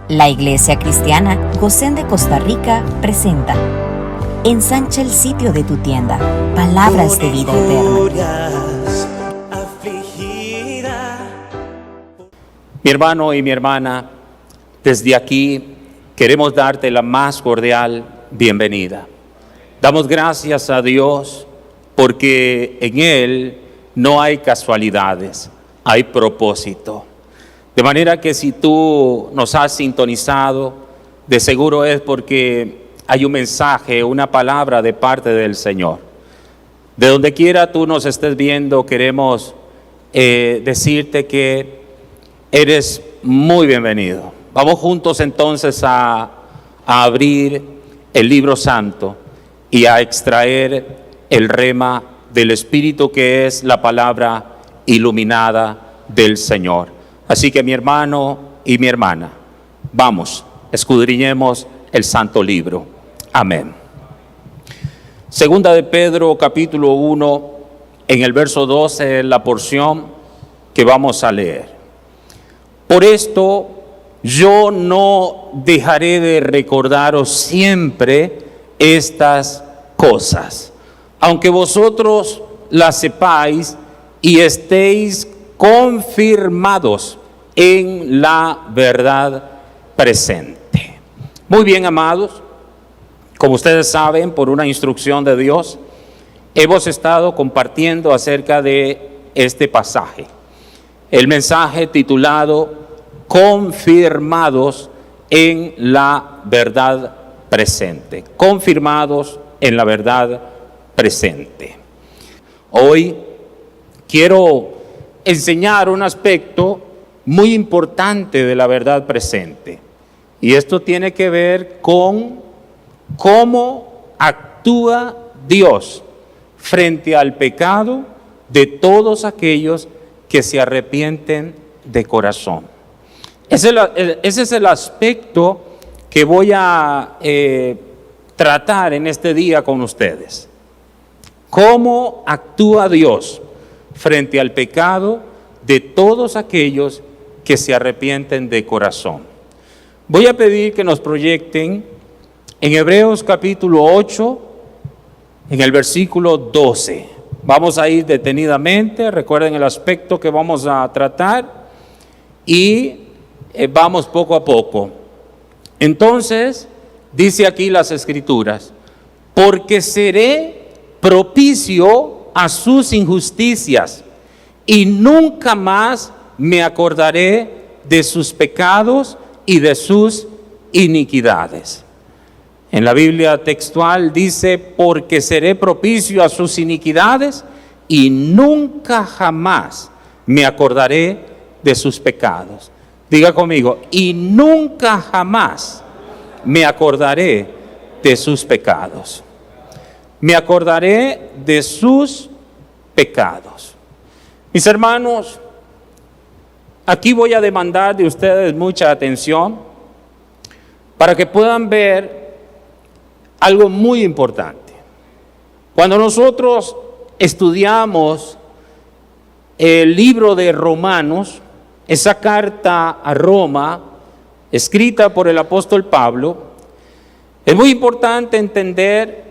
La Iglesia Cristiana Gosén de Costa Rica presenta Ensancha el sitio de tu tienda, palabras de vida eterna. Mi hermano y mi hermana, desde aquí queremos darte la más cordial bienvenida. Damos gracias a Dios porque en Él no hay casualidades, hay propósito. De manera que si tú nos has sintonizado, de seguro es porque hay un mensaje, una palabra de parte del Señor. De donde quiera tú nos estés viendo, queremos decirte que eres muy bienvenido. Vamos juntos entonces a abrir el libro santo y a extraer el rema del Espíritu, que es la palabra iluminada del Señor. Así que mi hermano y mi hermana, vamos, escudriñemos el santo libro. Amén. Segunda de Pedro, capítulo 1, en el verso 12, la porción que vamos a leer. Por esto yo no dejaré de recordaros siempre estas cosas, aunque vosotros las sepáis y estéis confirmados en la verdad presente. Muy bien, amados, como ustedes saben, por una instrucción de Dios, hemos estado compartiendo acerca de este pasaje. El mensaje titulado Confirmados en la verdad presente. Confirmados en la verdad presente. Hoy quiero enseñar un aspecto muy importante de la verdad presente. Y esto tiene que ver con cómo actúa Dios frente al pecado de todos aquellos que se arrepienten de corazón. Ese es el aspecto que voy a tratar en este día con ustedes. ¿Cómo actúa Dios frente al pecado de todos aquellos que se arrepienten de corazón? Voy a pedir que nos proyecten en Hebreos capítulo 8, en el versículo 12. Vamos a ir detenidamente, recuerden el aspecto que vamos a tratar y vamos poco a poco. Entonces, dice aquí las Escrituras, porque seré propicio a sus injusticias y nunca más me acordaré de sus pecados y de sus iniquidades. En la Biblia textual dice, porque seré propicio a sus iniquidades y nunca jamás me acordaré de sus pecados. Diga conmigo, y nunca jamás me acordaré de sus pecados. Me acordaré de sus pecados. Mis hermanos, aquí voy a demandar de ustedes mucha atención para que puedan ver algo muy importante. Cuando nosotros estudiamos el libro de Romanos, esa carta a Roma, escrita por el apóstol Pablo, es muy importante entender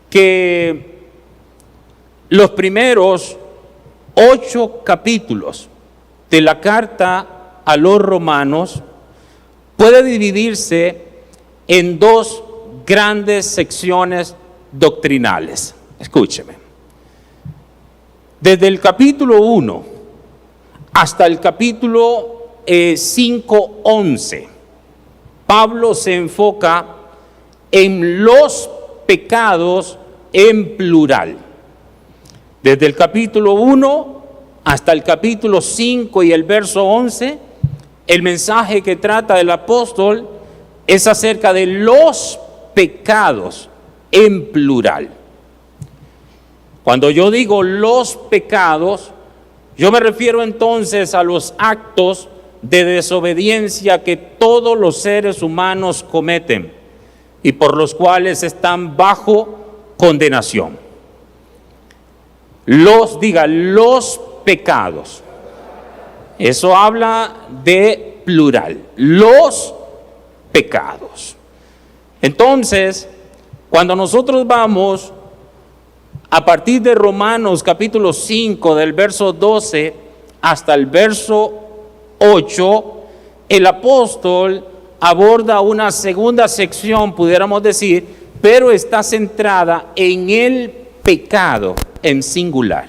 que los primeros 8 capítulos de la carta a los romanos puede dividirse en 2 grandes secciones doctrinales. Escúcheme. Desde el capítulo 1 hasta el capítulo 5:11, Pablo se enfoca en los pecados en plural. Desde el capítulo 1 hasta el capítulo 5 y el verso 11, el mensaje que trata el apóstol es acerca de los pecados en plural. Cuando yo digo los pecados, yo me refiero entonces a los actos de desobediencia que todos los seres humanos cometen y por los cuales están bajo condenación. Los pecados. Eso habla de plural. Los pecados. Entonces, cuando nosotros vamos a partir de Romanos capítulo 5, del verso 12 hasta el verso 8, el apóstol aborda una segunda sección, pudiéramos decir, pero está centrada en el pecado en singular.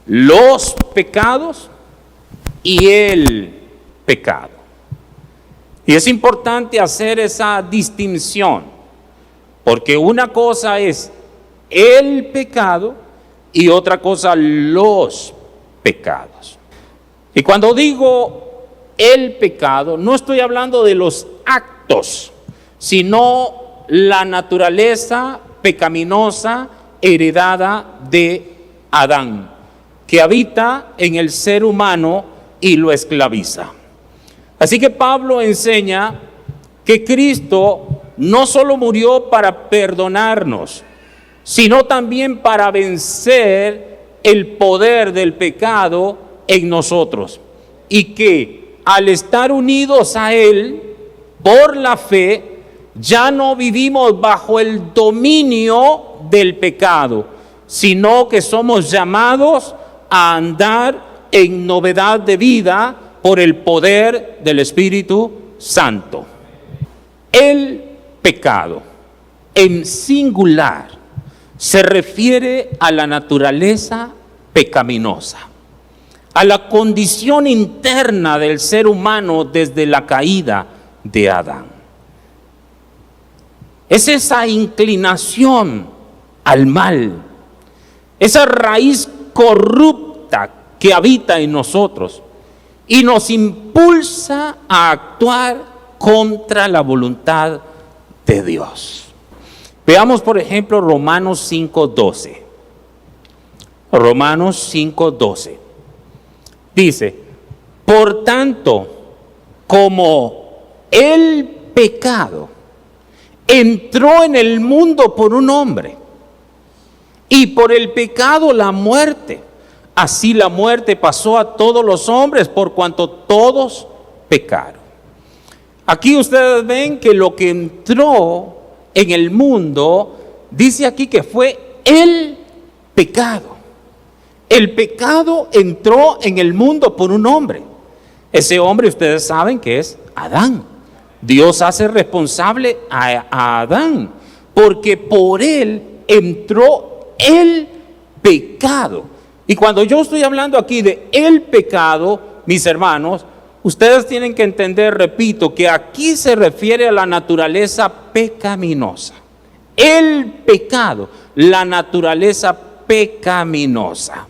Los pecados y el pecado. Y es importante hacer esa distinción, porque una cosa es el pecado y otra cosa los pecados. Y cuando digo el pecado, no estoy hablando de los actos, sino la naturaleza pecaminosa heredada de Adán, que habita en el ser humano y lo esclaviza. Así que Pablo enseña que Cristo no solo murió para perdonarnos, sino también para vencer el poder del pecado en nosotros, y que al estar unidos a Él por la fe, ya no vivimos bajo el dominio del pecado, sino que somos llamados a andar en novedad de vida por el poder del Espíritu Santo. El pecado en singular se refiere a la naturaleza pecaminosa, a la condición interna del ser humano desde la caída de Adán. Es esa inclinación al mal, esa raíz corrupta que habita en nosotros y nos impulsa a actuar contra la voluntad de Dios. Veamos, por ejemplo, Romanos 5:12. Romanos 5:12. Dice, por tanto, como el pecado entró en el mundo por un hombre, y por el pecado la muerte, así la muerte pasó a todos los hombres por cuanto todos pecaron. Aquí ustedes ven que lo que entró en el mundo, dice aquí que fue el pecado. El pecado entró en el mundo por un hombre. Ese hombre ustedes saben que es Adán. Dios hace responsable a Adán, porque por él entró el pecado. Y cuando yo estoy hablando aquí de el pecado, mis hermanos, ustedes tienen que entender, repito, que aquí se refiere a la naturaleza pecaminosa. El pecado, la naturaleza pecaminosa.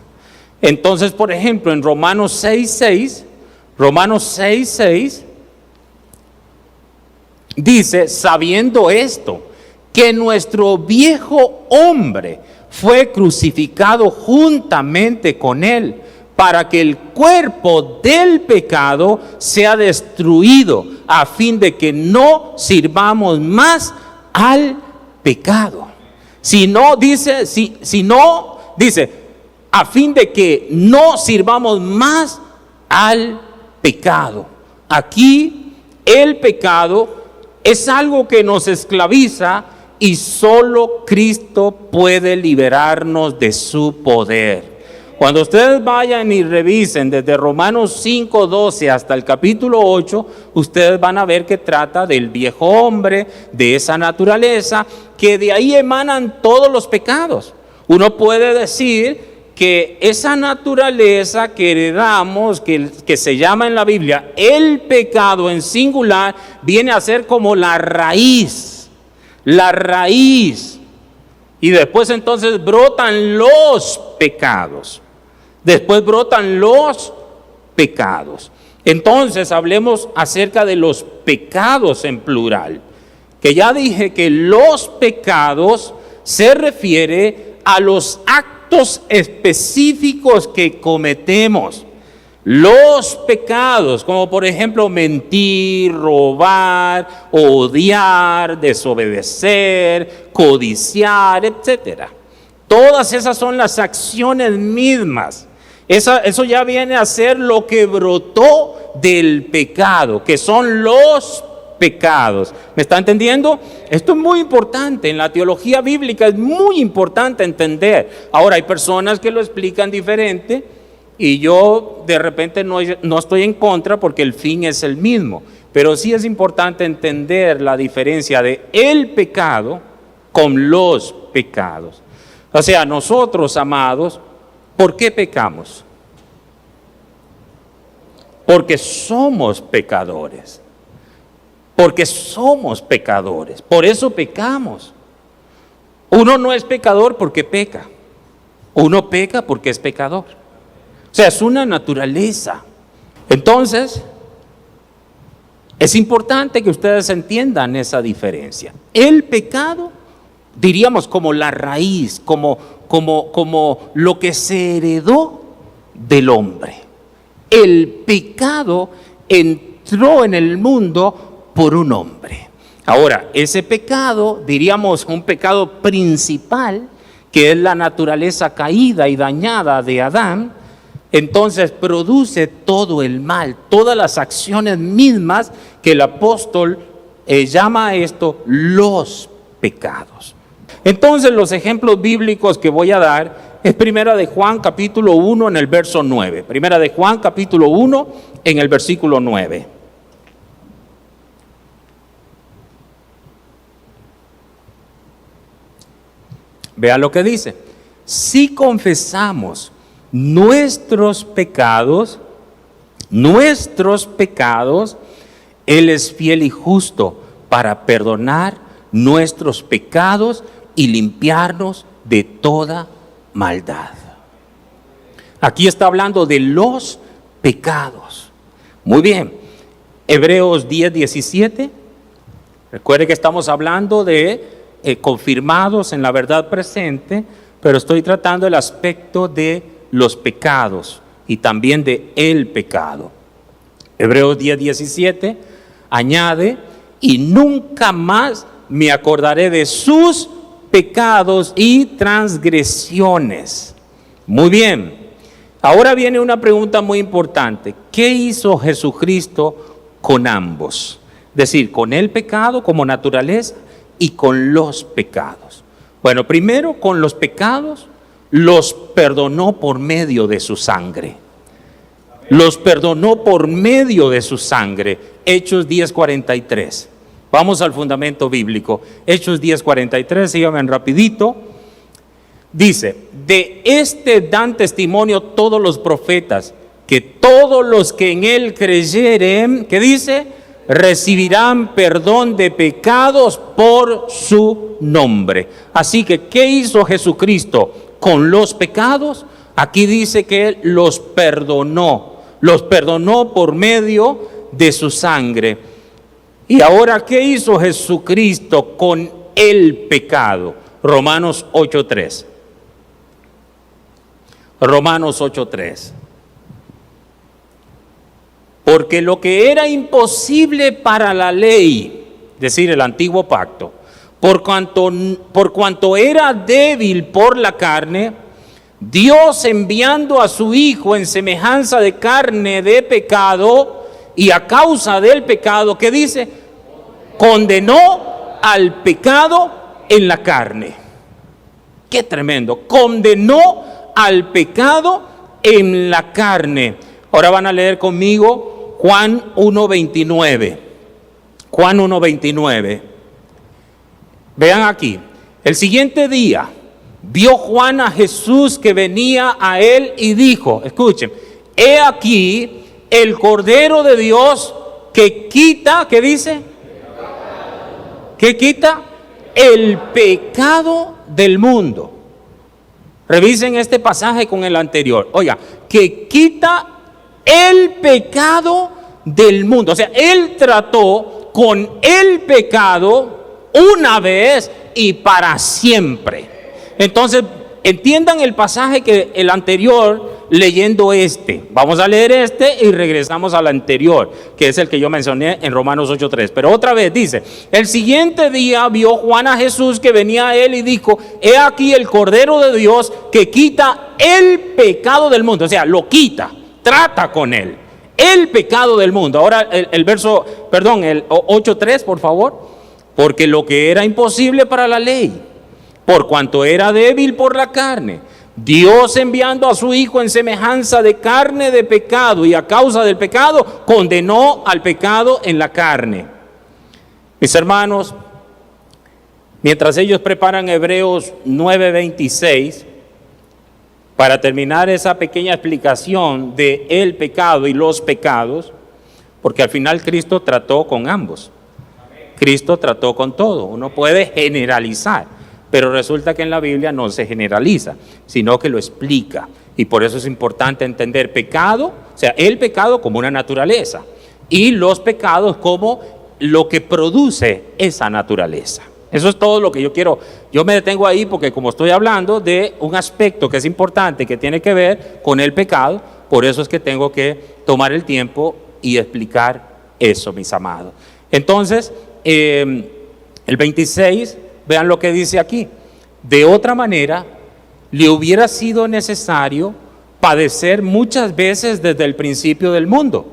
Entonces, por ejemplo, en Romanos 6:6 dice, sabiendo esto, que nuestro viejo hombre fue crucificado juntamente con él, para que el cuerpo del pecado sea destruido, a fin de que no sirvamos más al pecado. Dice, a fin de que no sirvamos más al pecado. Aquí el pecado es algo que nos esclaviza y solo Cristo puede liberarnos de su poder. Cuando ustedes vayan y revisen desde Romanos 5:12 hasta el capítulo 8, ustedes van a ver que trata del viejo hombre, de esa naturaleza, que de ahí emanan todos los pecados. Uno puede decir que esa naturaleza que heredamos, que se llama en la Biblia el pecado en singular, viene a ser como la raíz. Y después entonces brotan los pecados. Entonces hablemos acerca de los pecados en plural. Que ya dije que los pecados se refiere a los actos específicos que cometemos. Los pecados, como por ejemplo mentir, robar, odiar, desobedecer, codiciar, etc. Todas esas son las acciones mismas Eso ya viene a ser lo que brotó del pecado, que son los pecados. ¿Me está entendiendo? Esto es muy importante. En la teología bíblica es muy importante entender. Ahora, hay personas que lo explican diferente y yo de repente no estoy en contra porque el fin es el mismo. Pero sí es importante entender la diferencia de el pecado con los pecados. O sea, nosotros, amados, ¿por qué pecamos? Porque somos pecadores. Porque somos pecadores. Por eso pecamos. Uno no es pecador porque peca. Uno peca porque es pecador. O sea, es una naturaleza. Entonces, es importante que ustedes entiendan esa diferencia. El pecado, diríamos como la raíz, como lo que se heredó del hombre. El pecado entró en el mundo por un hombre. Ahora, ese pecado, diríamos un pecado principal, que es la naturaleza caída y dañada de Adán, entonces produce todo el mal, todas las acciones mismas que el apóstol llama a esto los pecados. Entonces los ejemplos bíblicos que voy a dar es Primera de Juan capítulo 1 en el verso 9. Primera de Juan capítulo 1 en el versículo 9. Vea lo que dice. Si confesamos nuestros pecados, Él es fiel y justo para perdonar nuestros pecados y limpiarnos de toda maldad. Aquí está hablando de los pecados. Muy bien. Hebreos 10:17. Recuerde que estamos hablando de confirmados en la verdad presente, pero estoy tratando el aspecto de los pecados y también de el pecado. Hebreos 10:17 añade: y nunca más me acordaré de sus pecados y transgresiones. Muy bien. Ahora viene una pregunta muy importante. ¿Qué hizo Jesucristo con ambos? Es decir, con el pecado como naturaleza y con los pecados. Bueno, primero con los pecados los perdonó por medio de su sangre. Los perdonó por medio de su sangre. Hechos 10:43. Vamos al fundamento bíblico. Hechos 10:43, síganme rapidito. Dice: de este dan testimonio todos los profetas, que todos los que en él creyeren, ¿qué dice? Recibirán perdón de pecados por su nombre. Así que, ¿qué hizo Jesucristo con los pecados? Aquí dice que Él los perdonó por medio de su sangre. Y ahora, ¿qué hizo Jesucristo con el pecado? Romanos 8:3. Romanos 8:3. Porque lo que era imposible para la ley, es decir, el antiguo pacto, por cuanto era débil por la carne, Dios, enviando a su Hijo en semejanza de carne de pecado, y a causa del pecado, ¿qué dice? Condenó al pecado en la carne. ¡Qué tremendo! Condenó al pecado en la carne. Ahora van a leer conmigo Juan 1:29. Juan 1:29. Vean aquí. El siguiente día vio Juan a Jesús que venía a él y dijo, escuchen: he aquí el Cordero de Dios que quita, ¿qué dice? Que quita el pecado del mundo. Revisen este pasaje con el anterior. Oiga, que quita el pecado del mundo. O sea, Él trató con el pecado una vez y para siempre. Entonces, entiendan el pasaje que el anterior leyendo este. Vamos a leer este y regresamos al anterior, que es el que yo mencioné en Romanos 8:3. Pero otra vez dice: el siguiente día vio Juan a Jesús que venía a él y dijo: he aquí el Cordero de Dios que quita el pecado del mundo. O sea, lo quita, trata con él, el pecado del mundo. Ahora el 8:3, por favor. Porque lo que era imposible para la ley, por cuanto era débil por la carne, Dios, enviando a su Hijo en semejanza de carne de pecado, y a causa del pecado condenó al pecado en la carne. Mis hermanos, mientras ellos preparan Hebreos 9:26, para terminar esa pequeña explicación de el pecado y los pecados, porque al final Cristo trató con ambos. Cristo trató con todo. Uno puede generalizar, pero resulta que en la Biblia no se generaliza, sino que lo explica. Y por eso es importante entender pecado, o sea, el pecado como una naturaleza, y los pecados como lo que produce esa naturaleza. Eso es todo lo que yo quiero. Yo me detengo ahí porque como estoy hablando de un aspecto que es importante, que tiene que ver con el pecado, por eso es que tengo que tomar el tiempo y explicar eso, mis amados. Entonces, el 26, vean lo que dice aquí: de otra manera, le hubiera sido necesario padecer muchas veces desde el principio del mundo.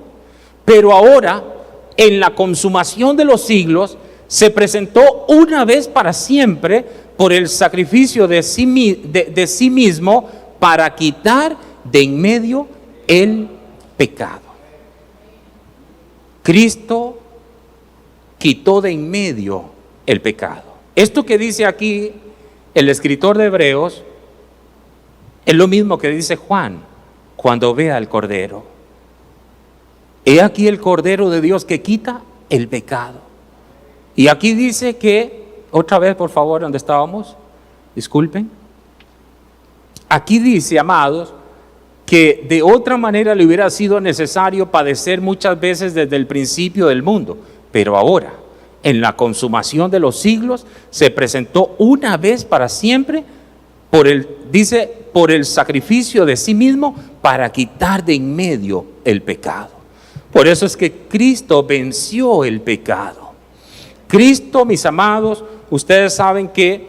Pero ahora, en la consumación de los siglos, se presentó una vez para siempre por el sacrificio de sí mismo para quitar de en medio el pecado. Cristo quitó de en medio el pecado. Esto que dice aquí el escritor de Hebreos es lo mismo que dice Juan cuando ve al Cordero. He aquí el Cordero de Dios que quita el pecado. Y aquí dice que, otra vez por favor, ¿dónde estábamos? Disculpen. Aquí dice, amados, que de otra manera le hubiera sido necesario padecer muchas veces desde el principio del mundo. Pero ahora, en la consumación de los siglos, se presentó una vez para siempre por el sacrificio de sí mismo para quitar de en medio el pecado. Por eso es que Cristo venció el pecado. Cristo, mis amados, ustedes saben que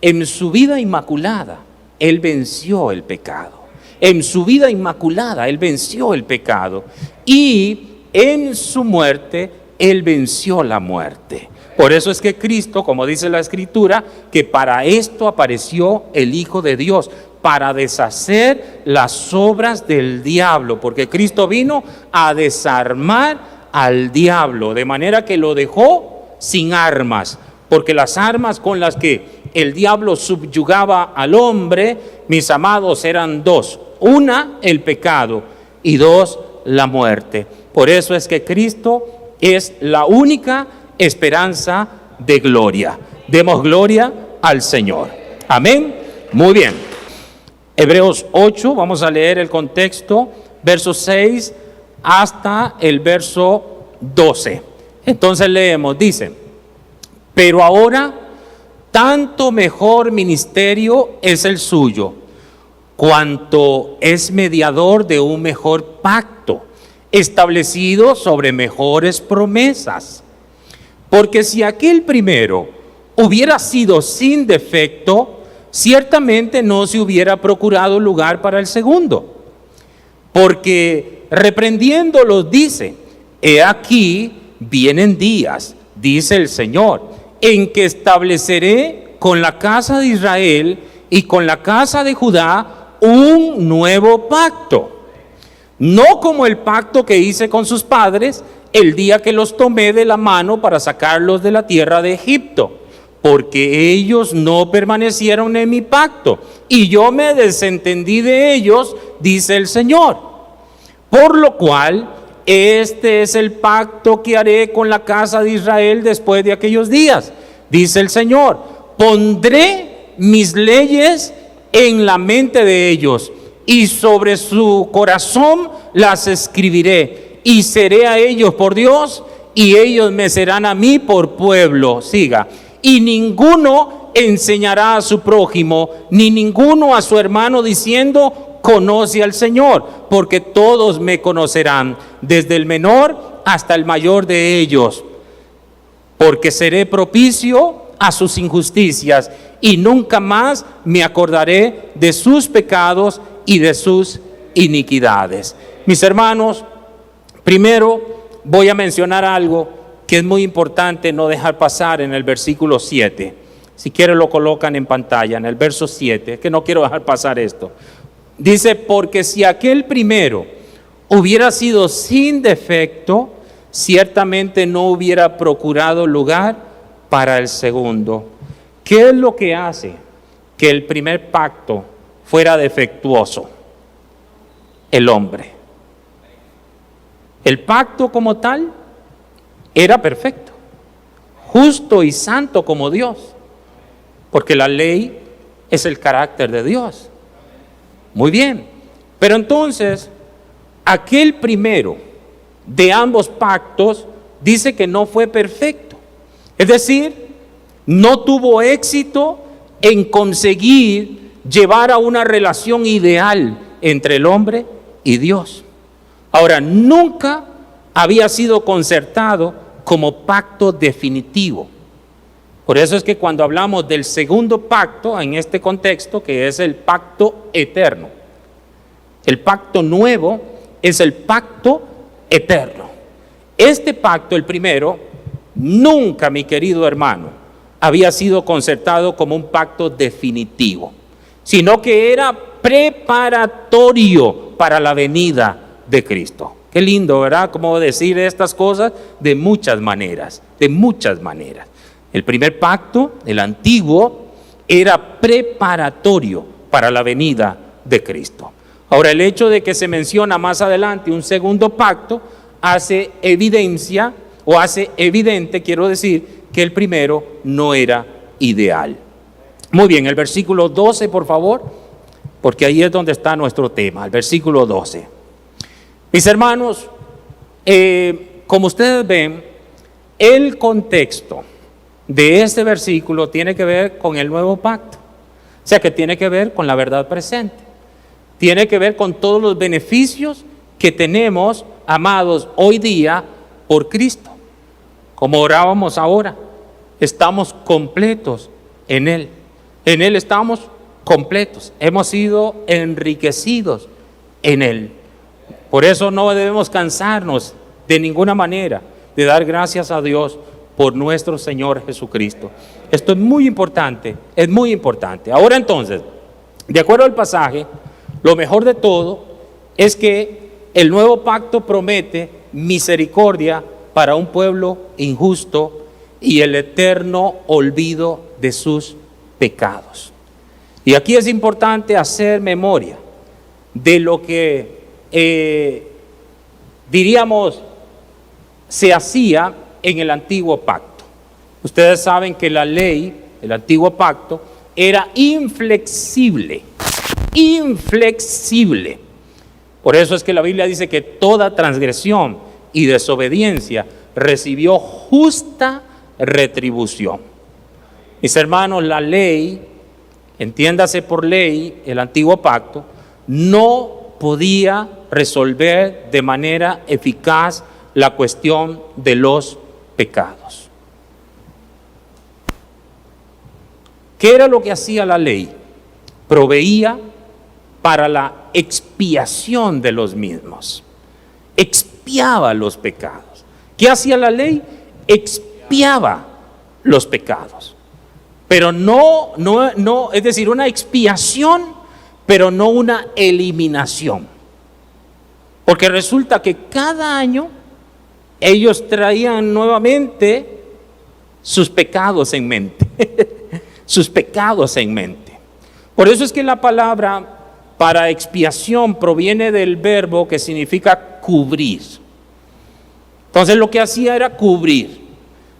en su vida inmaculada, Él venció el pecado. En su vida inmaculada, Él venció el pecado. Y en su muerte, Él venció la muerte. Por eso es que Cristo, como dice la Escritura, que para esto apareció el Hijo de Dios, para deshacer las obras del diablo, porque Cristo vino a desarmar al diablo, de manera que lo dejó sin armas, porque las armas con las que el diablo subyugaba al hombre, mis amados, eran dos: una, el pecado, y dos, la muerte. Por eso es que Cristo es la única esperanza de gloria. Demos gloria al Señor. Amén. Muy bien. Hebreos 8, vamos a leer el contexto, verso 6 hasta el verso 12. Entonces leemos, dice: pero ahora tanto mejor ministerio es el suyo, cuanto es mediador de un mejor pacto, establecido sobre mejores promesas. Porque si aquel primero hubiera sido sin defecto, ciertamente no se hubiera procurado lugar para el segundo. Porque reprendiéndolos dice: he aquí vienen días, dice el Señor, en que estableceré con la casa de Israel y con la casa de Judá un nuevo pacto. No como el pacto que hice con sus padres el día que los tomé de la mano para sacarlos de la tierra de Egipto, porque ellos no permanecieron en mi pacto, y yo me desentendí de ellos, dice el Señor. Por lo cual, este es el pacto que haré con la casa de Israel después de aquellos días, dice el Señor. Pondré mis leyes en la mente de ellos, y sobre su corazón las escribiré, y seré a ellos por Dios, y ellos me serán a mí por pueblo. Siga. Y ninguno enseñará a su prójimo, ni ninguno a su hermano diciendo, conoce al Señor, porque todos me conocerán, desde el menor hasta el mayor de ellos, porque seré propicio a sus injusticias y nunca más me acordaré de sus pecados y de sus iniquidades. Mis hermanos, primero voy a mencionar algo que es muy importante no dejar pasar en el versículo 7. Si quieren lo colocan en pantalla, en el verso 7, que no quiero dejar pasar esto. Dice, porque si aquel primero hubiera sido sin defecto, ciertamente no hubiera procurado lugar para el segundo. ¿Qué es lo que hace que el primer pacto fuera defectuoso? El hombre. El pacto como tal era perfecto, justo y santo como Dios, porque la ley es el carácter de Dios. Muy bien, pero entonces aquel primero de ambos pactos dice que no fue perfecto, es decir, no tuvo éxito en conseguir llevar a una relación ideal entre el hombre y Dios. Ahora, nunca había sido concertado como pacto definitivo. Por eso es que cuando hablamos del segundo pacto, en este contexto, que es el pacto eterno, el pacto nuevo es el pacto eterno. Este pacto, el primero, nunca, mi querido hermano, había sido concertado como un pacto definitivo, sino que era preparatorio para la venida de Cristo. Qué lindo, ¿verdad? Cómo decir estas cosas de muchas maneras, de muchas maneras. El primer pacto, el antiguo, era preparatorio para la venida de Cristo. Ahora, el hecho de que se menciona más adelante un segundo pacto hace evidencia, o hace evidente, quiero decir, que el primero no era ideal. Muy bien, el versículo 12, por favor, porque ahí es donde está nuestro tema, el versículo 12. Mis hermanos, como ustedes ven, el contexto de este versículo tiene que ver con el nuevo pacto, o sea que tiene que ver con la verdad presente, tiene que ver con todos los beneficios que tenemos, amados, hoy día por Cristo. Como orábamos ahora, estamos completos en Él estamos completos, hemos sido enriquecidos en Él. Por eso no debemos cansarnos de ninguna manera de dar gracias a Dios por nuestro Señor Jesucristo. Esto es muy importante, es muy importante. Ahora entonces, de acuerdo al pasaje, lo mejor de todo es que el nuevo pacto promete misericordia para un pueblo injusto y el eterno olvido de sus pecados. Y aquí es importante hacer memoria de lo que diríamos se hacía en el antiguo pacto. Ustedes saben que la ley, el antiguo pacto, era inflexible. Por eso es que la Biblia dice que toda transgresión y desobediencia recibió justa retribución. Mis hermanos, la ley, entiéndase por ley, el antiguo pacto, no podía resolver de manera eficaz la cuestión de los pecados. ¿Qué era lo que hacía la ley? Proveía para la expiación de los mismos. Expiaba los pecados. ¿Qué hacía la ley? Expiaba los pecados. Pero no, es decir, una expiación, pero no una eliminación. Porque resulta que cada año ellos traían nuevamente sus pecados en mente. Sus pecados en mente. Por eso es que la palabra para expiación proviene del verbo que significa cubrir. Entonces lo que hacía era cubrir.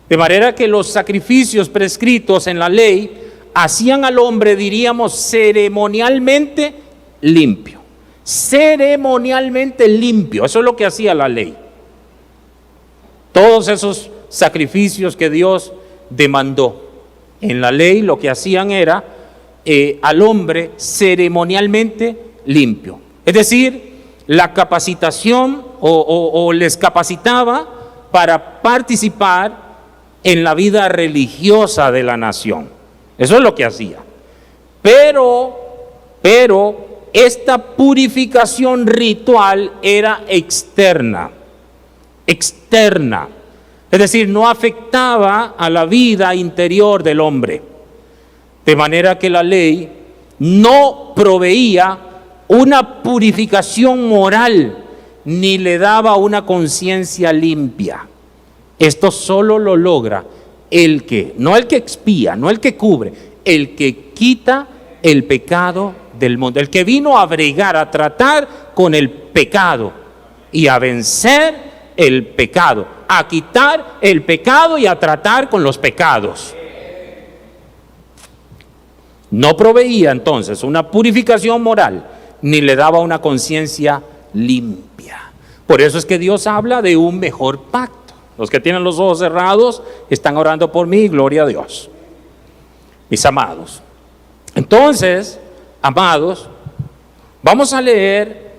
De manera que los sacrificios prescritos en la ley hacían al hombre, diríamos, ceremonialmente limpio. Ceremonialmente limpio. Eso es lo que hacía la ley. Todos esos sacrificios que Dios demandó. En la ley lo que hacían era al hombre ceremonialmente limpio. Es decir, la capacitación o les capacitaba para participar en la vida religiosa de la nación. Eso es lo que hacía. Pero esta purificación ritual era externa. Es decir, no afectaba a la vida interior del hombre. De manera que la ley no proveía una purificación moral, ni le daba una conciencia limpia. Esto solo lo logra no el que expía, no el que cubre, el que quita el pecado del mundo, el que vino a bregar, a tratar con el pecado y a vencer el pecado, a quitar el pecado y a tratar con los pecados. No proveía entonces una purificación moral, ni le daba una conciencia limpia. Por eso es que Dios habla de un mejor pacto. Los que tienen los ojos cerrados están orando por mí, gloria a Dios. Mis amados. Entonces, amados, vamos a leer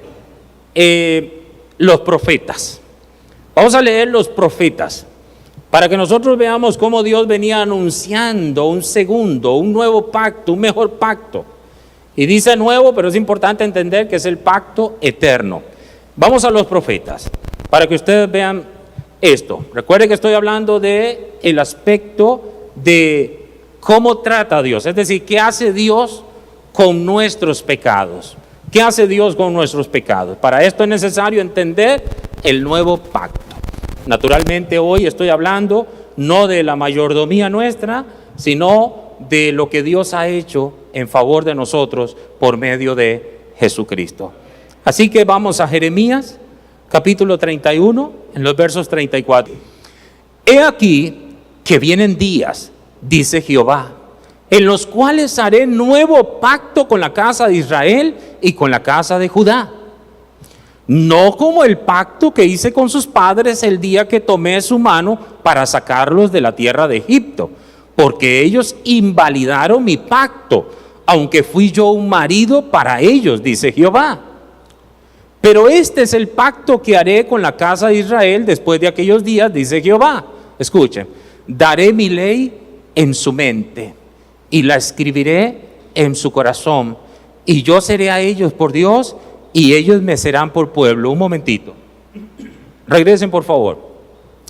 los profetas. Vamos a leer los profetas para que nosotros veamos cómo Dios venía anunciando un nuevo pacto, un mejor pacto. Y dice nuevo, pero es importante entender que es el pacto eterno. Vamos a los profetas para que ustedes vean esto. Recuerden que estoy hablando de el aspecto de cómo trata a Dios, es decir, qué hace Dios con nuestros pecados. ¿Qué hace Dios con nuestros pecados? Para esto es necesario entender el nuevo pacto. Naturalmente hoy estoy hablando no de la mayordomía nuestra, sino de lo que Dios ha hecho en favor de nosotros por medio de Jesucristo. Así que vamos a Jeremías, capítulo 31, en los versos 34. He aquí que vienen días, dice Jehová, en los cuales haré nuevo pacto con la casa de Israel y con la casa de Judá. No como el pacto que hice con sus padres el día que tomé su mano para sacarlos de la tierra de Egipto, porque ellos invalidaron mi pacto, aunque fui yo un marido para ellos, dice Jehová. Pero este es el pacto que haré con la casa de Israel después de aquellos días, dice Jehová. Escuchen, daré mi ley en su mente y la escribiré en su corazón, y yo seré a ellos por Dios y ellos me serán por pueblo. Un momentito, regresen por favor.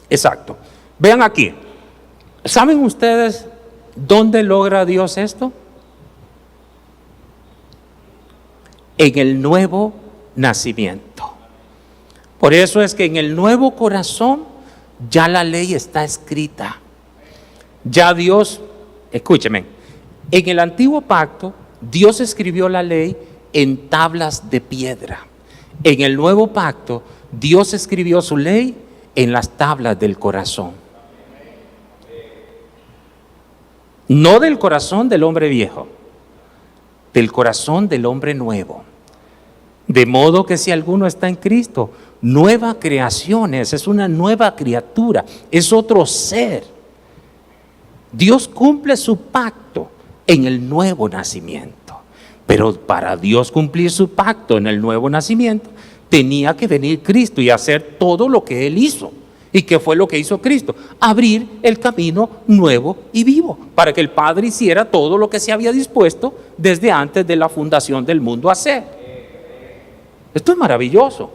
Exacto, vean aquí. ¿Saben ustedes dónde logra Dios esto? En el nuevo nacimiento. Por eso es que en el nuevo corazón ya la ley está escrita. Ya Dios, escúcheme, en el antiguo pacto Dios escribió la ley en tablas de piedra. En el nuevo pacto Dios escribió su ley en las tablas del corazón. No del corazón del hombre viejo, del corazón del hombre nuevo. De modo que si alguno está en Cristo, nueva creación es una nueva criatura, es otro ser. Dios cumple su pacto en el nuevo nacimiento. Pero para Dios cumplir su pacto en el nuevo nacimiento, tenía que venir Cristo y hacer todo lo que Él hizo. ¿Y qué fue lo que hizo Cristo? Abrir el camino nuevo y vivo, para que el Padre hiciera todo lo que se había dispuesto desde antes de la fundación del mundo a hacer. Esto es maravilloso.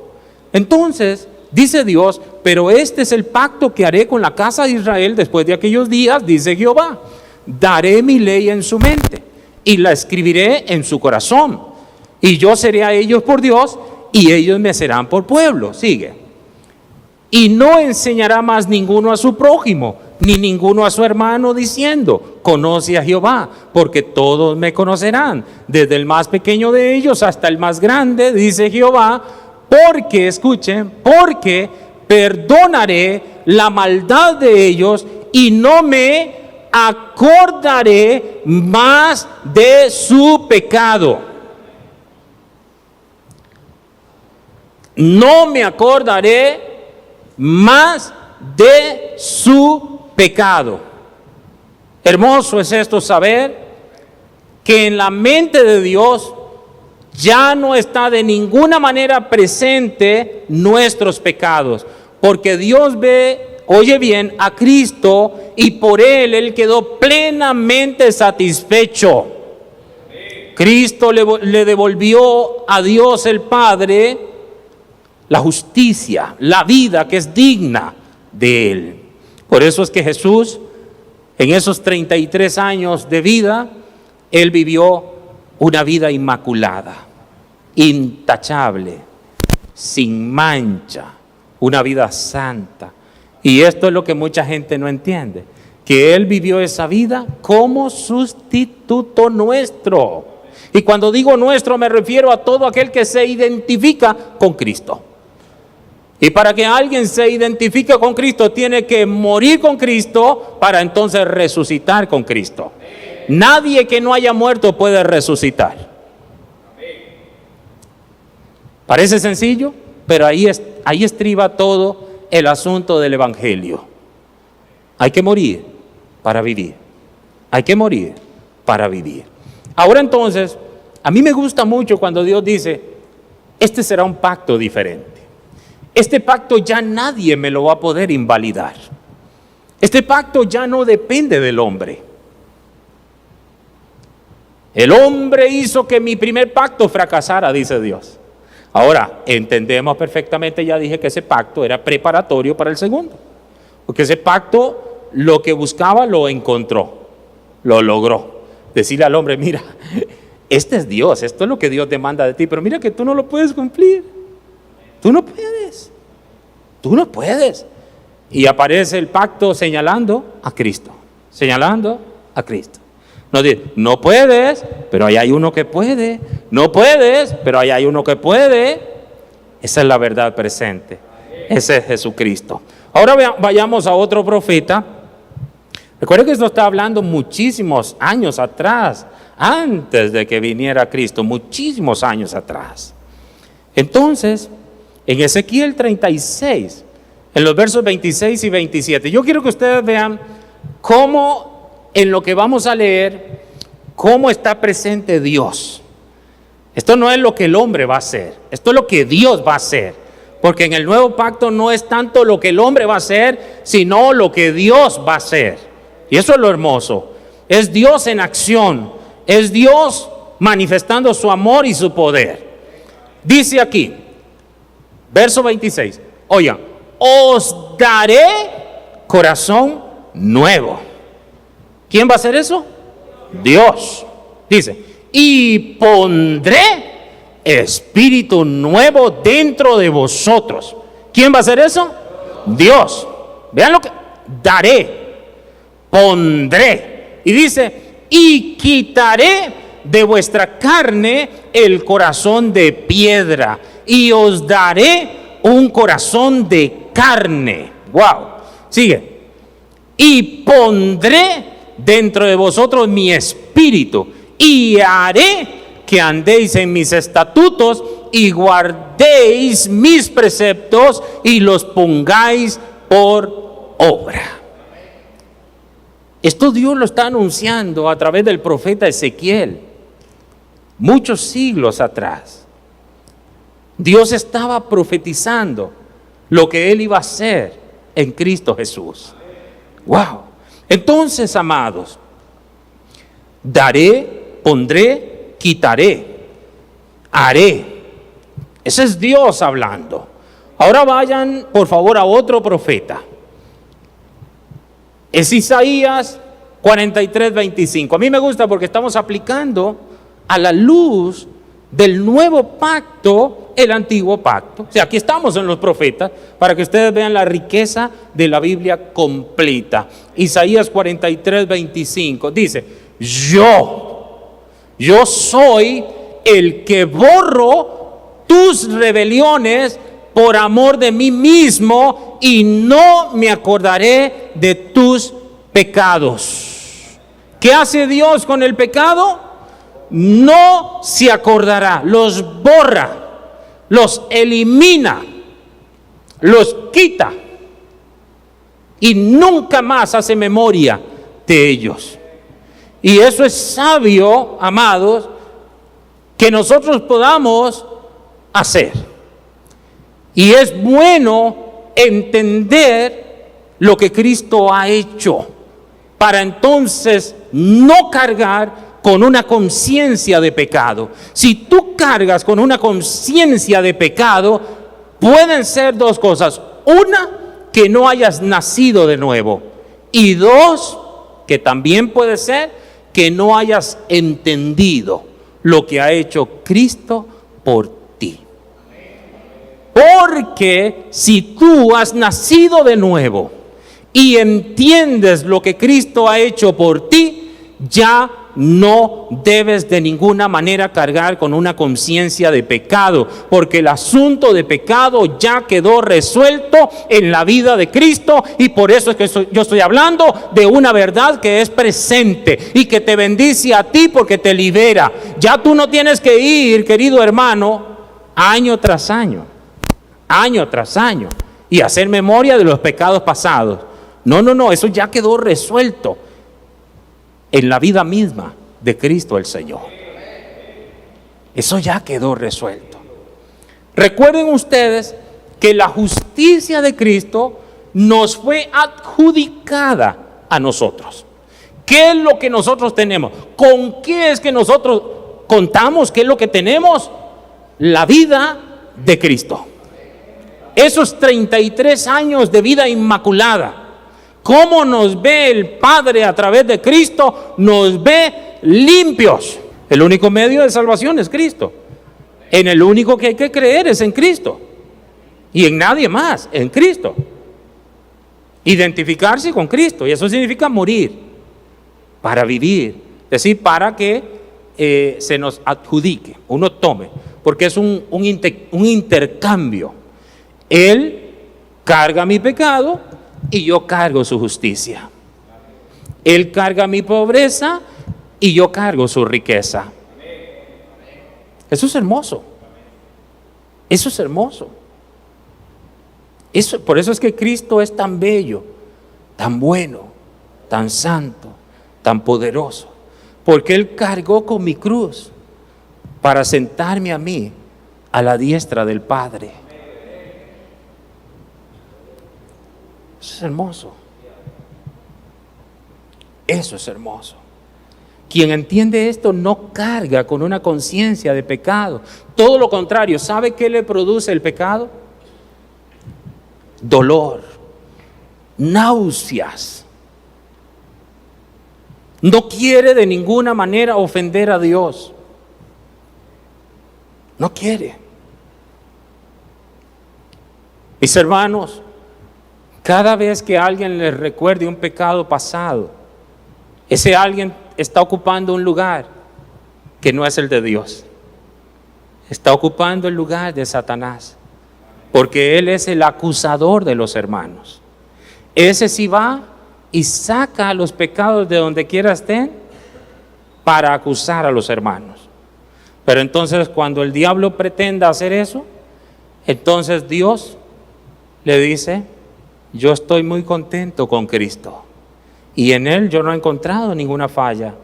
Entonces, dice Dios, pero este es el pacto que haré con la casa de Israel después de aquellos días, dice Jehová. Daré mi ley en su mente y la escribiré en su corazón. Y yo seré a ellos por Dios y ellos me serán por pueblo. Sigue. Y no enseñará más ninguno a su prójimo, ni ninguno a su hermano, diciendo, conoce a Jehová, porque todos me conocerán, desde el más pequeño de ellos hasta el más grande, dice Jehová, porque, escuchen, porque perdonaré la maldad de ellos y no me acordaré más de su pecado. No me acordaré más de su pecado. Hermoso es esto, saber que en la mente de Dios ya no está de ninguna manera presente nuestros pecados, porque Dios ve, oye bien, a Cristo y por Él quedó plenamente satisfecho. Cristo le devolvió a Dios el Padre la justicia, la vida que es digna de Él. Por eso es que Jesús, en esos 33 años de vida, Él vivió una vida inmaculada, intachable, sin mancha, una vida santa. Y esto es lo que mucha gente no entiende, que Él vivió esa vida como sustituto nuestro. Y cuando digo nuestro me refiero a todo aquel que se identifica con Cristo. Y para que alguien se identifique con Cristo, tiene que morir con Cristo para entonces resucitar con Cristo. Nadie que no haya muerto puede resucitar. Parece sencillo, pero ahí estriba todo el asunto del Evangelio. Hay que morir para vivir. Hay que morir para vivir. Ahora entonces, a mí me gusta mucho cuando Dios dice, este será un pacto diferente. Este pacto ya nadie me lo va a poder invalidar. Este pacto ya no depende del hombre. El hombre hizo que mi primer pacto fracasara, dice Dios. Ahora, entendemos perfectamente, ya dije que ese pacto era preparatorio para el segundo. Porque ese pacto lo que buscaba lo encontró, lo logró. Decirle al hombre, mira, este es Dios, esto es lo que Dios demanda de ti, pero mira que tú no lo puedes cumplir. Tú no puedes. Tú no puedes. Y aparece el pacto señalando a Cristo. Señalando a Cristo. No dice, no puedes, pero ahí hay uno que puede. No puedes, pero ahí hay uno que puede. Esa es la verdad presente. Ese es Jesucristo. Ahora vayamos a otro profeta. Recuerden que esto está hablando muchísimos años atrás, antes de que viniera Cristo, muchísimos años atrás. Entonces, en Ezequiel 36, en los versos 26 y 27, yo quiero que ustedes vean cómo en lo que vamos a leer, cómo está presente Dios. Esto no es lo que el hombre va a hacer, esto es lo que Dios va a hacer. Porque en el nuevo pacto no es tanto lo que el hombre va a hacer, sino lo que Dios va a hacer. Y eso es lo hermoso. Es Dios en acción, es Dios manifestando su amor y su poder. Dice aquí, verso 26, oigan, os daré corazón nuevo. ¿Quién va a hacer eso? Dios. Dice, y pondré espíritu nuevo dentro de vosotros. ¿Quién va a hacer eso? Dios. Vean lo que daré, pondré. Y dice, y quitaré de vuestra carne el corazón de piedra y os daré un corazón de carne. Wow. Sigue. Y pondré dentro de vosotros mi espíritu y haré que andéis en mis estatutos y guardéis mis preceptos y los pongáis por obra. Esto Dios lo está anunciando a través del profeta Ezequiel, muchos siglos atrás. Dios estaba profetizando lo que Él iba a hacer en Cristo Jesús. Wow. Entonces, amados, daré, pondré, quitaré, haré. Ese es Dios hablando. Ahora vayan, por favor, a otro profeta. Es Isaías 43:25. A mí me gusta porque estamos aplicando a la luz del nuevo pacto el antiguo pacto. O sea, aquí estamos en los profetas para que ustedes vean la riqueza de la Biblia completa. Isaías 43:25 dice, yo soy el que borro tus rebeliones por amor de mí mismo y no me acordaré de tus pecados. ¿Qué hace Dios con el pecado? No se acordará, los borra, los elimina, los quita y nunca más hace memoria de ellos. Y eso es sabio, amados, que nosotros podamos hacer. Y es bueno entender lo que Cristo ha hecho, para entonces no cargar con una conciencia de pecado. Si tú cargas con una conciencia de pecado, pueden ser dos cosas. Una, que no hayas nacido de nuevo. Y dos, que también puede ser que no hayas entendido lo que ha hecho Cristo por ti. Porque si tú has nacido de nuevo y entiendes lo que Cristo ha hecho por ti, ya no debes de ninguna manera cargar con una conciencia de pecado, porque el asunto de pecado ya quedó resuelto en la vida de Cristo. Y por eso es que yo estoy hablando de una verdad que es presente y que te bendice a ti, porque te libera. Ya tú no tienes que ir, querido hermano, año tras año y hacer memoria de los pecados pasados. No, eso ya quedó resuelto en la vida misma de Cristo el Señor. Eso ya quedó resuelto. Recuerden ustedes que la justicia de Cristo nos fue adjudicada a nosotros. ¿Qué es lo que nosotros tenemos? ¿Con qué es que nosotros contamos? ¿Qué es lo que tenemos? La vida de Cristo. Esos 33 años de vida inmaculada. ¿Cómo nos ve el Padre a través de Cristo? Nos ve limpios. El único medio de salvación es Cristo. En el único que hay que creer es en Cristo. Y en nadie más, en Cristo. Identificarse con Cristo. Y eso significa morir para vivir. Es decir, para que se nos adjudique, uno tome. Porque es un intercambio. Él carga mi pecado y yo cargo su justicia. Él carga mi pobreza y yo cargo su riqueza. Eso es hermoso. Eso es hermoso. Por eso es que Cristo es tan bello, tan bueno, tan santo, tan poderoso. Porque Él cargó con mi cruz para sentarme a mí a la diestra del Padre. Eso es hermoso. Eso es hermoso. Quien entiende esto no carga con una conciencia de pecado. Todo lo contrario. ¿Sabe qué le produce el pecado? Dolor, náuseas. No quiere de ninguna manera ofender a Dios. No quiere. Mis hermanos, cada vez que alguien les recuerde un pecado pasado, ese alguien está ocupando un lugar que no es el de Dios. Está ocupando el lugar de Satanás, porque él es el acusador de los hermanos. Ese sí va y saca los pecados de donde quiera estén para acusar a los hermanos. Pero entonces cuando el diablo pretenda hacer eso, entonces Dios le dice: yo estoy muy contento con Cristo y en Él yo no he encontrado ninguna falla.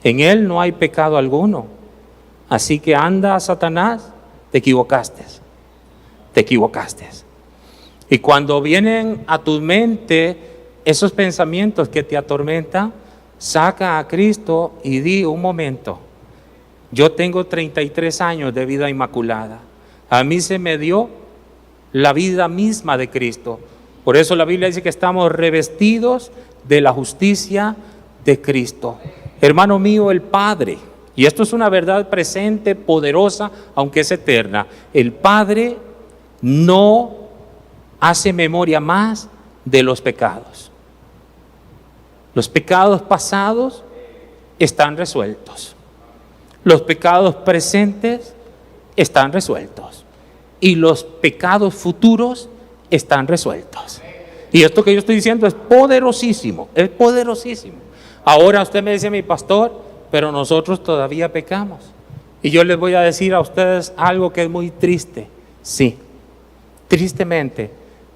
En Él no hay pecado alguno. Así que anda, Satanás, te equivocaste. Te equivocaste. Y cuando vienen a tu mente esos pensamientos que te atormentan, saca a Cristo y di: un momento, yo tengo 33 años de vida inmaculada. A mí se me dio la vida misma de Cristo. Por eso la Biblia dice que estamos revestidos de la justicia de Cristo. Hermano mío, el Padre, y esto es una verdad presente, poderosa, aunque es eterna, el Padre no hace memoria más de los pecados. Los pecados pasados están resueltos. Los pecados presentes están resueltos. Y los pecados futuros están resueltos. Y esto que yo estoy diciendo es poderosísimo, es poderosísimo. Ahora usted me dice: mi pastor, pero nosotros todavía pecamos. Y yo les voy a decir a ustedes algo que es muy triste. Sí, tristemente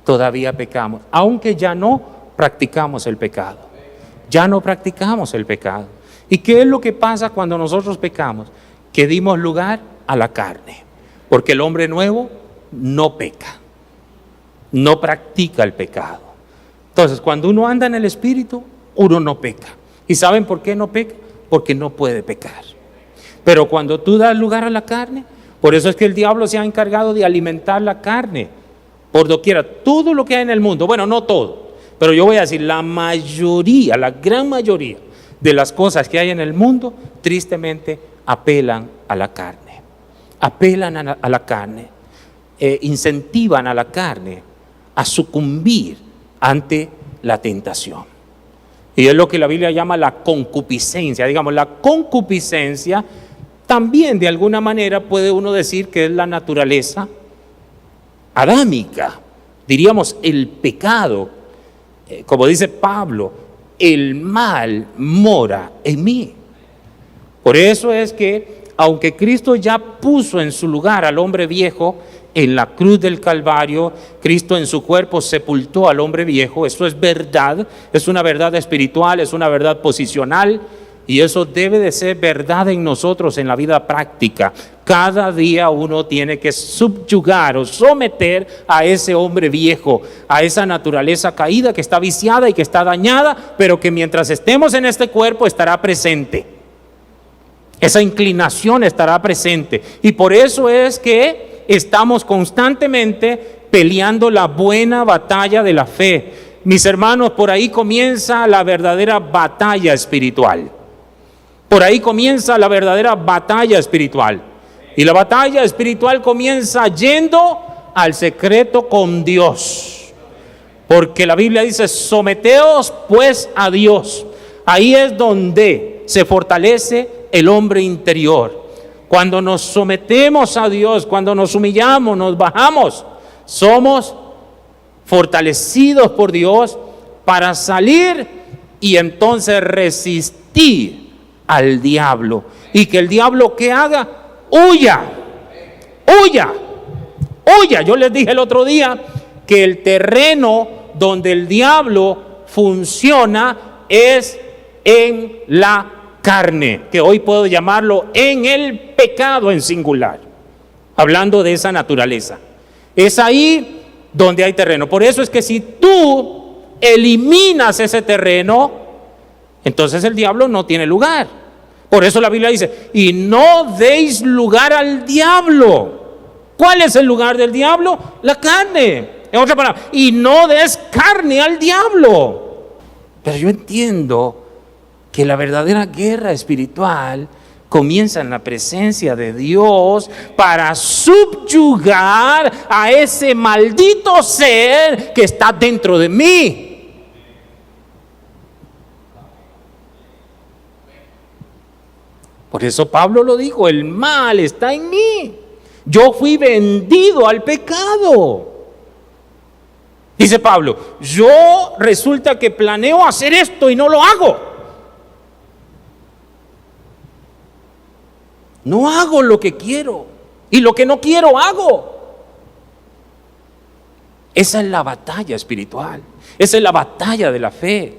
todavía pecamos, aunque ya no practicamos el pecado. ya no practicamos el pecado. ¿Y qué es lo que pasa cuando nosotros pecamos? Que dimos lugar a la carne, porque el hombre nuevo no peca, no practica el pecado. Entonces, cuando uno anda en el Espíritu, uno no peca. ¿Y saben por qué no peca? Porque no puede pecar. Pero cuando tú das lugar a la carne, por eso es que el diablo se ha encargado de alimentar la carne por doquiera. Todo lo que hay en el mundo, bueno, no todo, pero yo voy a decir la mayoría, la gran mayoría de las cosas que hay en el mundo, tristemente apelan a la carne. Apelan a la carne, incentivan a la carne a sucumbir ante la tentación. Y es lo que la Biblia llama la concupiscencia. Digamos, la concupiscencia también de alguna manera puede uno decir que es la naturaleza adámica. Diríamos el pecado, como dice Pablo, el mal mora en mí. Por eso es que, aunque Cristo ya puso en su lugar al hombre viejo en la cruz del Calvario, Cristo en su cuerpo sepultó al hombre viejo. Eso es verdad, es una verdad espiritual, es una verdad posicional, y eso debe de ser verdad en nosotros en la vida práctica. Cada día uno tiene que subyugar o someter a ese hombre viejo, a esa naturaleza caída que está viciada y que está dañada, pero que mientras estemos en este cuerpo estará presente. Esa inclinación estará presente, y por eso es que estamos constantemente peleando la buena batalla de la fe. Mis hermanos, por ahí comienza la verdadera batalla espiritual. Por ahí comienza la verdadera batalla espiritual. Y la batalla espiritual comienza yendo al secreto con Dios. Porque la Biblia dice, someteos pues a Dios. Ahí es donde se fortalece el hombre interior. Cuando nos sometemos a Dios, cuando nos humillamos, nos bajamos, somos fortalecidos por Dios para salir y entonces resistir al diablo. Y que el diablo, ¿qué haga? Huya, huya, huya. Yo les dije el otro día que el terreno donde el diablo funciona es en la carne, que hoy puedo llamarlo en el pecado en singular, hablando de esa naturaleza. Es ahí donde hay terreno. Por eso es que si tú eliminas ese terreno, entonces el diablo no tiene lugar. Por eso la Biblia dice, y no deis lugar al diablo. ¿Cuál es el lugar del diablo? La carne. En otra palabra, y no des carne al diablo. Pero yo entiendo que la verdadera guerra espiritual comienza en la presencia de Dios para subyugar a ese maldito ser que está dentro de mí. Por eso Pablo lo dijo, el mal está en mí. Yo fui vendido al pecado. Dice Pablo, yo resulta que planeo hacer esto y no lo hago. No hago lo que quiero y lo que no quiero hago. Esa es la batalla espiritual. Esa es la batalla de la fe.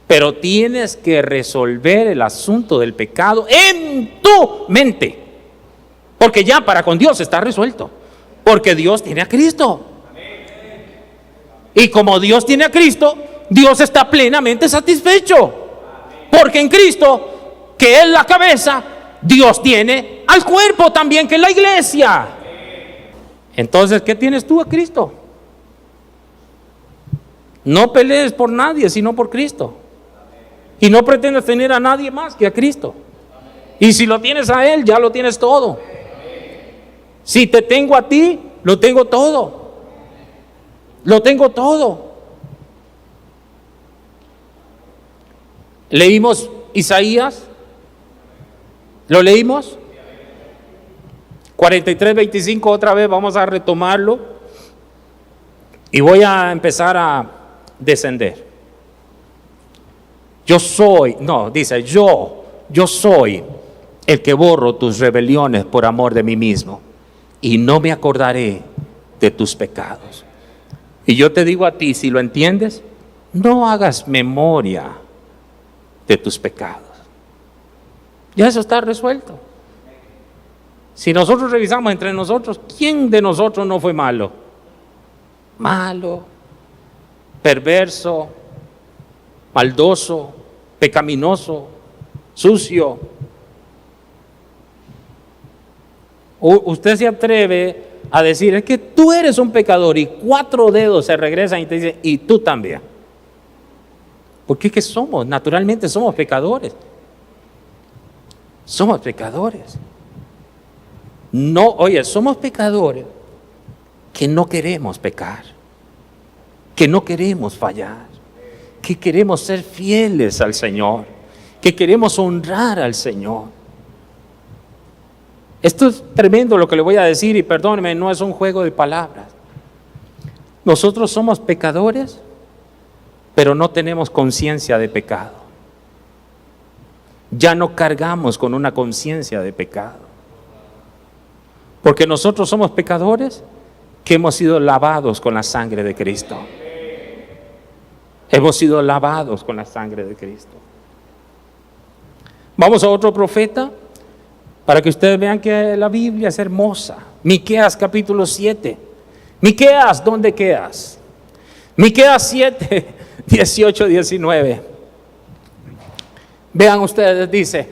Pero tienes que resolver el asunto del pecado en tu mente. Porque ya para con Dios está resuelto. Porque Dios tiene a Cristo. Y como Dios tiene a Cristo, Dios está plenamente satisfecho. Porque en Cristo, que es la cabeza, Dios tiene al cuerpo también, que es la iglesia. Entonces, ¿qué tienes tú a Cristo? No pelees por nadie, sino por Cristo. Y no pretendas tener a nadie más que a Cristo. Y si lo tienes a Él, ya lo tienes todo. Si te tengo a ti, lo tengo todo. Lo tengo todo. Leímos Isaías. ¿Lo leímos? 43:25, otra vez vamos a retomarlo. Y voy a empezar a descender. Yo soy el que borro tus rebeliones por amor de mí mismo, y no me acordaré de tus pecados. Y yo te digo a ti, si lo entiendes, no hagas memoria de tus pecados. Ya eso está resuelto. Si nosotros revisamos entre nosotros, ¿quién de nosotros no fue malo? Malo, perverso, maldoso, pecaminoso, sucio. Usted se atreve a decir, es que tú eres un pecador, y 4 dedos se regresan y te dicen, y tú también. Porque es que naturalmente somos pecadores. Somos pecadores. No, oye, somos pecadores que no queremos pecar, que no queremos fallar, que queremos ser fieles al Señor, que queremos honrar al Señor. Esto es tremendo lo que le voy a decir, y perdóneme, no es un juego de palabras. Nosotros somos pecadores, pero no tenemos conciencia de pecado. Ya no cargamos con una conciencia de pecado. Porque nosotros somos pecadores que hemos sido lavados con la sangre de Cristo. Hemos sido lavados con la sangre de Cristo. Vamos a otro profeta para que ustedes vean que la Biblia es hermosa. Miqueas capítulo 7. Miqueas, ¿dónde quedas? Miqueas 7, 18, 19. Vean ustedes, dice: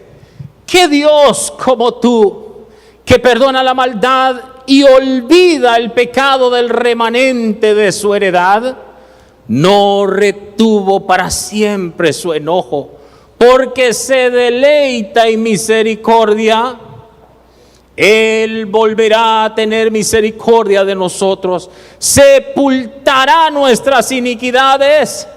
¿qué Dios como tú, que perdona la maldad y olvida el pecado del remanente de su heredad, no retuvo para siempre su enojo, porque se deleita en misericordia? Él volverá a tener misericordia de nosotros, sepultará nuestras iniquidades,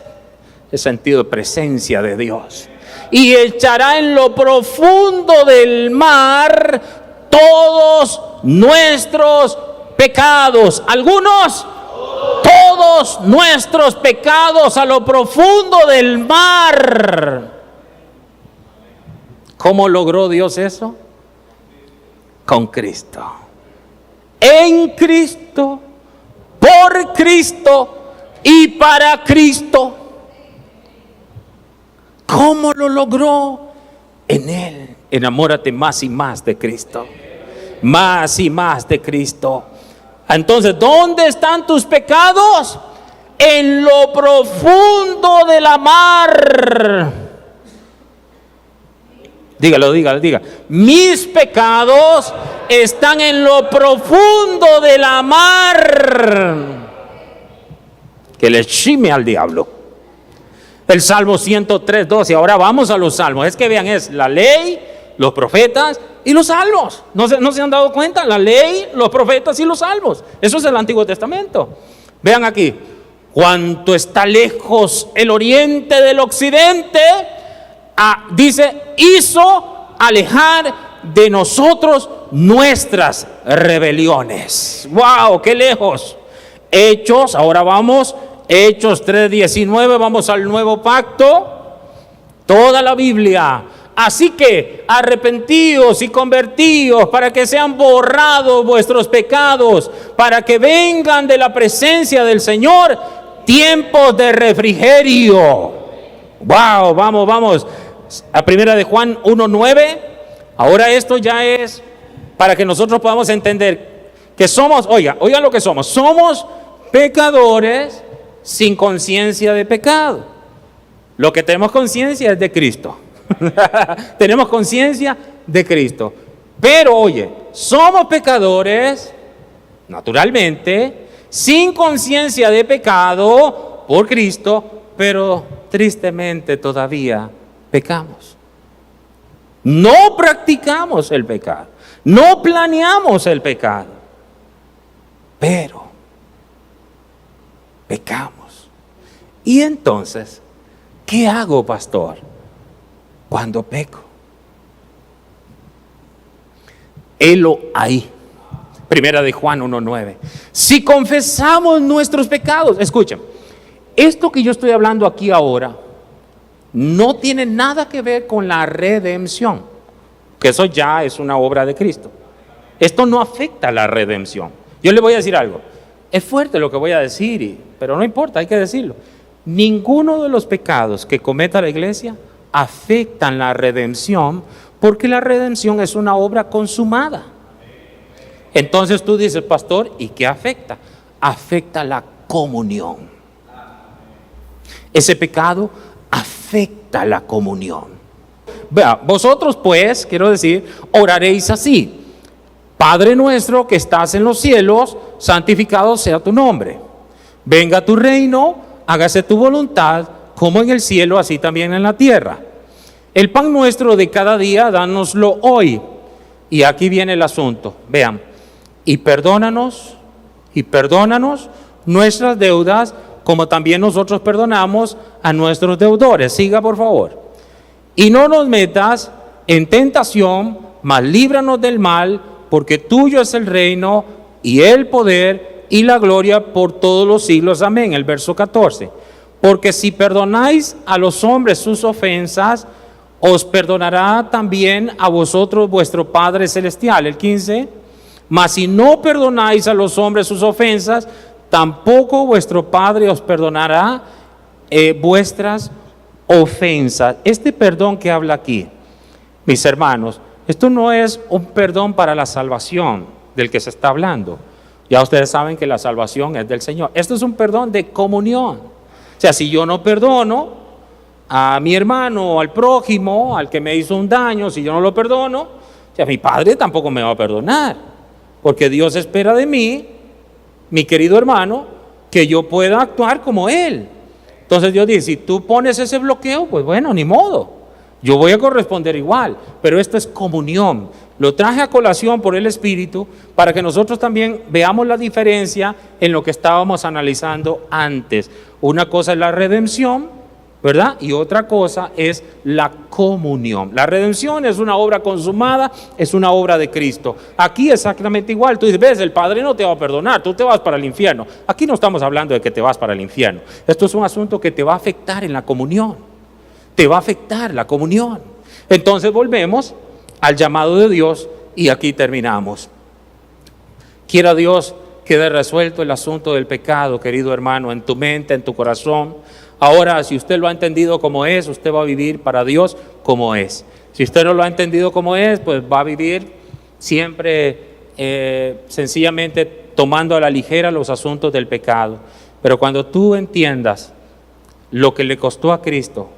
el sentido de presencia de Dios, y echará en lo profundo del mar todos nuestros pecados. Algunos, todos nuestros pecados a lo profundo del mar. ¿Cómo logró Dios eso? Con Cristo. En Cristo, por Cristo y para Cristo. ¿Cómo lo logró? En Él. Enamórate más y más de Cristo. Más y más de Cristo. Entonces, ¿dónde están tus pecados? En lo profundo de la mar. Dígalo. Mis pecados están en lo profundo de la mar. Que le chime al diablo. El Salmo 103, 12. Ahora vamos a los salmos. Es que vean, es la ley, los profetas y los salmos. ¿No se han dado cuenta? La ley, los profetas y los salmos. Eso es el Antiguo Testamento. Vean aquí. Cuanto está lejos el oriente del occidente, dice, hizo alejar de nosotros nuestras rebeliones. ¡Wow! ¡Qué lejos! Hechos, ahora vamos, Hechos 3:19, vamos al nuevo pacto. Toda la Biblia. Así que arrepentíos y convertíos para que sean borrados vuestros pecados, para que vengan de la presencia del Señor tiempos de refrigerio. ¡Wow! Vamos. A primera de Juan 1:9. Ahora esto ya es para que nosotros podamos entender que somos, oigan lo que somos. Somos pecadores sin conciencia de pecado. Lo que tenemos conciencia es de Cristo. Tenemos conciencia de Cristo. Pero oye, somos pecadores, naturalmente, sin conciencia de pecado por Cristo, pero tristemente todavía pecamos. No practicamos el pecado, no planeamos el pecado, pero pecamos. Y entonces, ¿qué hago, pastor, cuando peco? Helo ahí. Primera de Juan 1:9. Si confesamos nuestros pecados, escuchen, esto que yo estoy hablando aquí ahora no tiene nada que ver con la redención, que eso ya es una obra de Cristo. Esto no afecta a la redención. Yo le voy a decir algo, es fuerte lo que voy a decir, pero no importa, hay que decirlo. Ninguno de los pecados que cometa la iglesia afectan la redención, porque la redención es una obra consumada. Entonces tú dices, pastor, ¿y qué afecta? Afecta la comunión. Ese pecado afecta la comunión. Vea, vosotros pues, quiero decir, oraréis así: Padre nuestro que estás en los cielos, santificado sea tu nombre. Venga tu reino, hágase tu voluntad, como en el cielo, así también en la tierra. El pan nuestro de cada día, dánoslo hoy. Y aquí viene el asunto, vean. Y perdónanos nuestras deudas, como también nosotros perdonamos a nuestros deudores. Siga, por favor. Y no nos metas en tentación, mas líbranos del mal, porque tuyo es el reino y el poder y la gloria por todos los siglos. Amén. El verso 14. Porque si perdonáis a los hombres sus ofensas, os perdonará también a vosotros vuestro Padre Celestial. El 15. Mas si no perdonáis a los hombres sus ofensas, tampoco vuestro Padre os perdonará vuestras ofensas. Este perdón que habla aquí, mis hermanos, esto no es un perdón para la salvación del que se está hablando. Ya ustedes saben que la salvación es del Señor. Esto es un perdón de comunión. O sea, si yo no perdono a mi hermano o al prójimo, al que me hizo un daño, si yo no lo perdono, o sea, mi Padre tampoco me va a perdonar. Porque Dios espera de mí, mi querido hermano, que yo pueda actuar como Él. Entonces Dios dice, si tú pones ese bloqueo, pues bueno, ni modo. Yo voy a corresponder igual, pero esto es comunión. Lo traje a colación por el Espíritu para que nosotros también veamos la diferencia en lo que estábamos analizando antes. Una cosa es la redención, ¿verdad? Y otra cosa es la comunión. La redención es una obra consumada, es una obra de Cristo. Aquí exactamente igual. Tú dices, ves, el Padre no te va a perdonar, tú te vas para el infierno. Aquí no estamos hablando de que te vas para el infierno. Esto es un asunto que te va a afectar en la comunión. Te va a afectar la comunión. Entonces volvemos al llamado de Dios y aquí terminamos. Quiera Dios quede resuelto el asunto del pecado, querido hermano, en tu mente, en tu corazón. Ahora, si usted lo ha entendido como es, usted va a vivir para Dios como es. Si usted no lo ha entendido como es, pues va a vivir siempre sencillamente tomando a la ligera los asuntos del pecado. Pero cuando tú entiendas lo que le costó a Cristo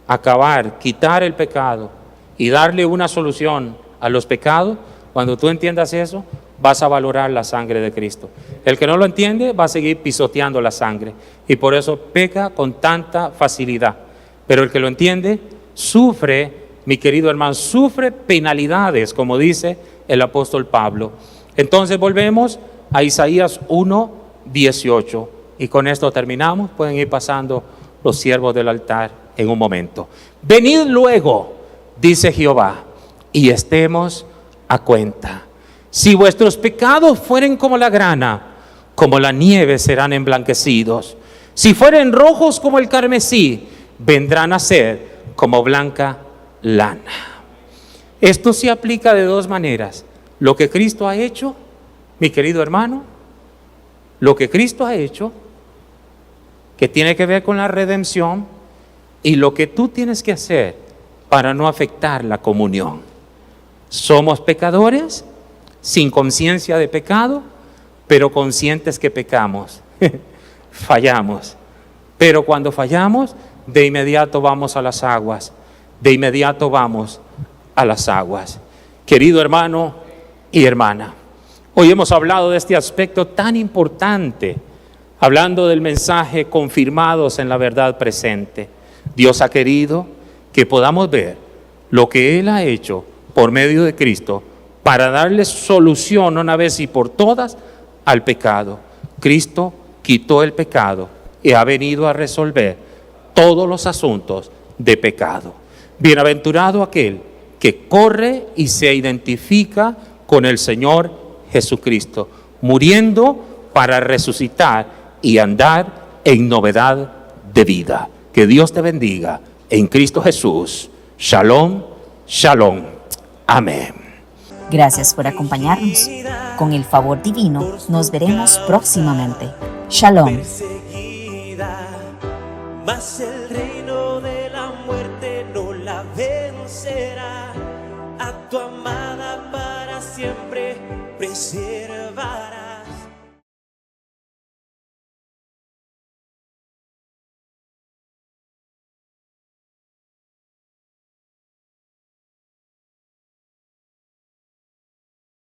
acabar, quitar el pecado y darle una solución a los pecados, cuando tú entiendas eso, vas a valorar la sangre de Cristo. El que no lo entiende va a seguir pisoteando la sangre y por eso peca con tanta facilidad. Pero el que lo entiende sufre, mi querido hermano, sufre penalidades, como dice el apóstol Pablo. Entonces volvemos a Isaías 1:18 y con esto terminamos. Pueden ir pasando los siervos del altar en un momento. Venid luego, dice Jehová, y estemos a cuenta. Si vuestros pecados fueren como la grana, como la nieve serán emblanquecidos. Si fueren rojos como el carmesí, vendrán a ser como blanca lana. Esto se aplica de dos maneras. Lo que Cristo ha hecho, mi querido hermano, lo que Cristo ha hecho, que tiene que ver con la redención, y lo que tú tienes que hacer para no afectar la comunión. Somos pecadores, sin conciencia de pecado, pero conscientes que pecamos. Fallamos. Pero cuando fallamos, de inmediato vamos a las aguas. De inmediato vamos a las aguas. Querido hermano y hermana, hoy hemos hablado de este aspecto tan importante, hablando del mensaje confirmados en la verdad presente. Dios ha querido que podamos ver lo que Él ha hecho por medio de Cristo para darle solución una vez y por todas al pecado. Cristo quitó el pecado y ha venido a resolver todos los asuntos de pecado. Bienaventurado aquel que corre y se identifica con el Señor Jesucristo, muriendo para resucitar y andar en novedad de vida. Que Dios te bendiga en Cristo Jesús. Shalom, shalom. Amén. Gracias por acompañarnos. Con el favor divino, nos veremos próximamente. Shalom. Mas el reino de la muerte quisiera